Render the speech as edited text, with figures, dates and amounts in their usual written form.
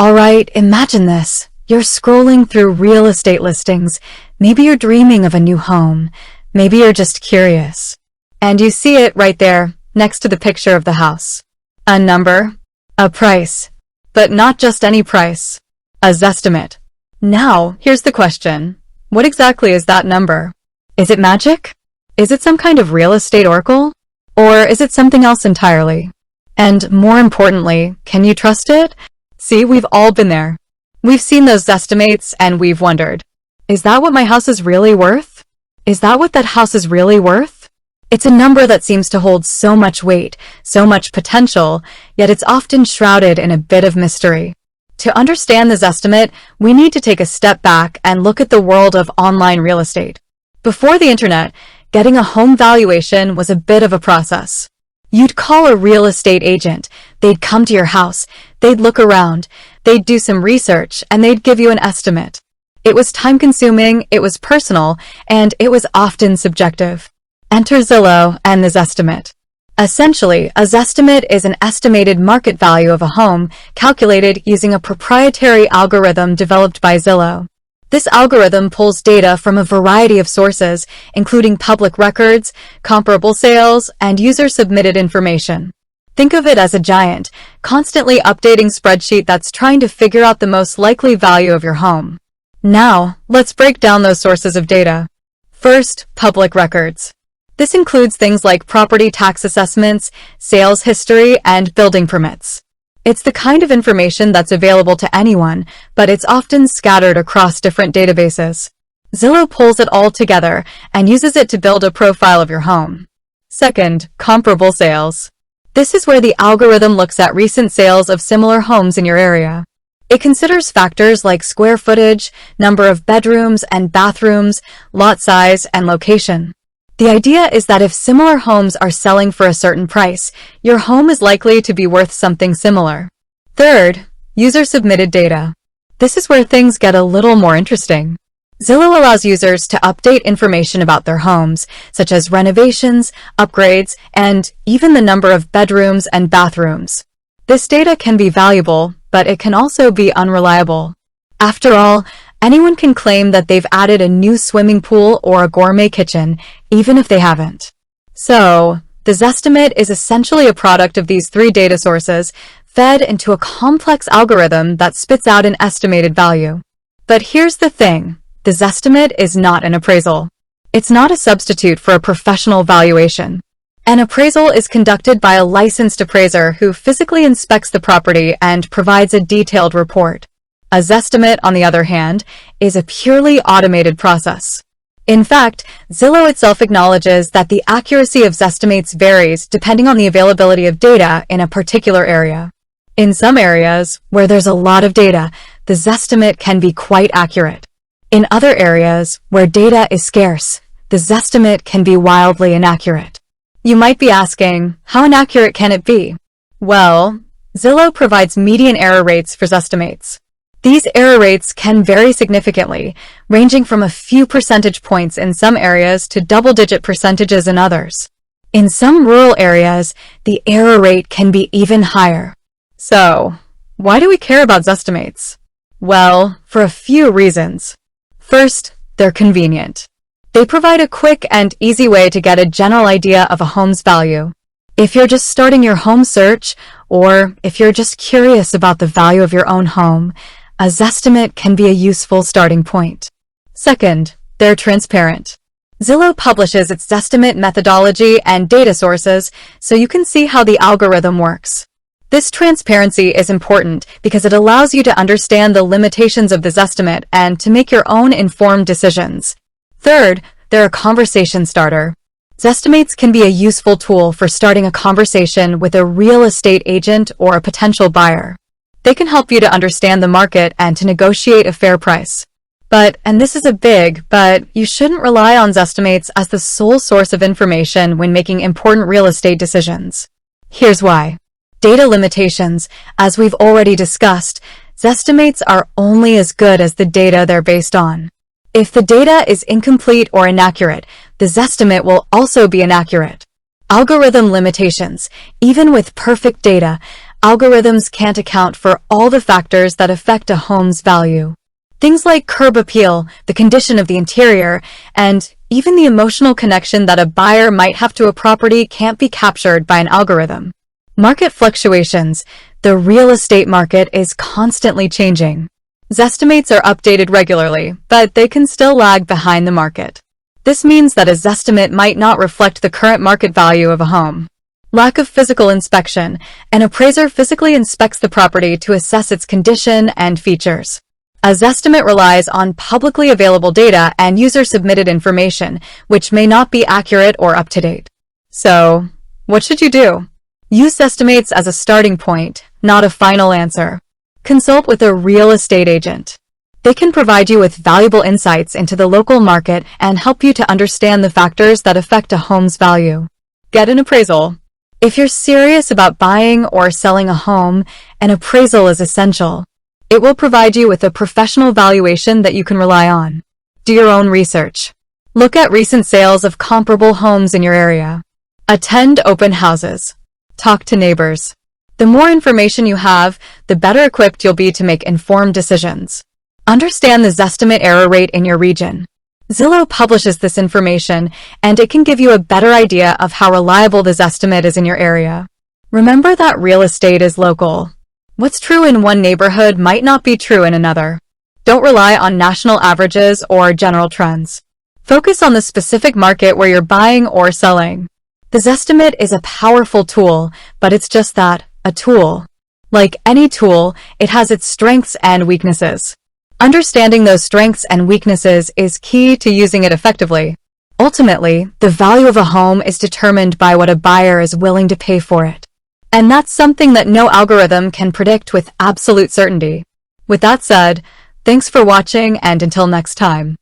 Alright, imagine this. You're scrolling through real estate listings. Maybe you're dreaming of a new home. Maybe you're just curious. And you see it right there, next to the picture of the house. A number, a price, but not just any price. A Zestimate. Now, here's the question. What exactly is that number? Is it magic? Is it some kind of real estate oracle? Or is it something else entirely? And more importantly, can you trust it? See, we've all been there. We've seen those Zestimates and we've wondered, is that what my house is really worth? Is that what that house is really worth? It's a number that seems to hold so much weight, so much potential, yet it's often shrouded in a bit of mystery. To understand the Zestimate, we need to take a step back and look at the world of online real estate. Before the internet, getting a home valuation was a bit of a process. You'd call a real estate agent, they'd come to your house, they'd look around, they'd do some research, and they'd give you an estimate. It was time-consuming, it was personal, and it was often subjective. Enter Zillow and the Zestimate. Essentially, a Zestimate is an estimated market value of a home calculated using a proprietary algorithm developed by Zillow. This algorithm pulls data from a variety of sources, including public records, comparable sales, and user-submitted information. Think of it as a giant, constantly updating spreadsheet that's trying to figure out the most likely value of your home. Now, let's break down those sources of data. First, public records. This includes things like property tax assessments, sales history, and building permits. It's the kind of information that's available to anyone, but it's often scattered across different databases. Zillow pulls it all together and uses it to build a profile of your home. Second, comparable sales. This is where the algorithm looks at recent sales of similar homes in your area. It considers factors like square footage, number of bedrooms and bathrooms, lot size, and location. The idea is that if similar homes are selling for a certain price, your home is likely to be worth something similar. Third, user-submitted data. This is where things get a little more interesting. Zillow allows users to update information about their homes, such as renovations, upgrades, and even the number of bedrooms and bathrooms. This data can be valuable, but it can also be unreliable. After all, anyone can claim that they've added a new swimming pool or a gourmet kitchen, even if they haven't. So, the Zestimate is essentially a product of these three data sources, fed into a complex algorithm that spits out an estimated value. But here's the thing, the Zestimate is not an appraisal. It's not a substitute for a professional valuation. An appraisal is conducted by a licensed appraiser who physically inspects the property and provides a detailed report. A Zestimate, on the other hand, is a purely automated process. In fact, Zillow itself acknowledges that the accuracy of Zestimates varies depending on the availability of data in a particular area. In some areas, where there's a lot of data, the Zestimate can be quite accurate. In other areas, where data is scarce, the Zestimate can be wildly inaccurate. You might be asking, how inaccurate can it be? Well, Zillow provides median error rates for Zestimates. These error rates can vary significantly, ranging from a few percentage points in some areas to double-digit percentages in others. In some rural areas, the error rate can be even higher. So, why do we care about Zestimates? Well, for a few reasons. First, they're convenient. They provide a quick and easy way to get a general idea of a home's value. If you're just starting your home search, or if you're just curious about the value of your own home, a Zestimate can be a useful starting point. Second, they're transparent. Zillow publishes its Zestimate methodology and data sources so you can see how the algorithm works. This transparency is important because it allows you to understand the limitations of the Zestimate and to make your own informed decisions. Third, they're a conversation starter. Zestimates can be a useful tool for starting a conversation with a real estate agent or a potential buyer. They can help you to understand the market and to negotiate a fair price. But, and this is a big but, you shouldn't rely on Zestimates as the sole source of information when making important real estate decisions. Here's why. Data limitations. As we've already discussed, Zestimates are only as good as the data they're based on. If the data is incomplete or inaccurate, the Zestimate will also be inaccurate. Algorithm limitations. Even with perfect data, algorithms can't account for all the factors that affect a home's value. Things like curb appeal, the condition of the interior, and even the emotional connection that a buyer might have to a property can't be captured by an algorithm. Market fluctuations. The real estate market is constantly changing. Zestimates are updated regularly, but they can still lag behind the market. This means that a Zestimate might not reflect the current market value of a home. Lack of physical inspection. An appraiser physically inspects the property to assess its condition and features. A Zestimate relies on publicly available data and user-submitted information, which may not be accurate or up-to-date. So, what should you do? Use Zestimates as a starting point, not a final answer. Consult with a real estate agent. They can provide you with valuable insights into the local market and help you to understand the factors that affect a home's value. Get an appraisal. If you're serious about buying or selling a home, an appraisal is essential. It will provide you with a professional valuation that you can rely on. Do your own research. Look at recent sales of comparable homes in your area. Attend open houses. Talk to neighbors. The more information you have, the better equipped you'll be to make informed decisions. Understand the Zestimate error rate in your region. Zillow publishes this information, and it can give you a better idea of how reliable the Zestimate is in your area. Remember that real estate is local. What's true in one neighborhood might not be true in another. Don't rely on national averages or general trends. Focus on the specific market where you're buying or selling. The Zestimate is a powerful tool, but it's just that, a tool. Like any tool, it has its strengths and weaknesses. Understanding those strengths and weaknesses is key to using it effectively. Ultimately, the value of a home is determined by what a buyer is willing to pay for it. And that's something that no algorithm can predict with absolute certainty. With that said, thanks for watching, and until next time.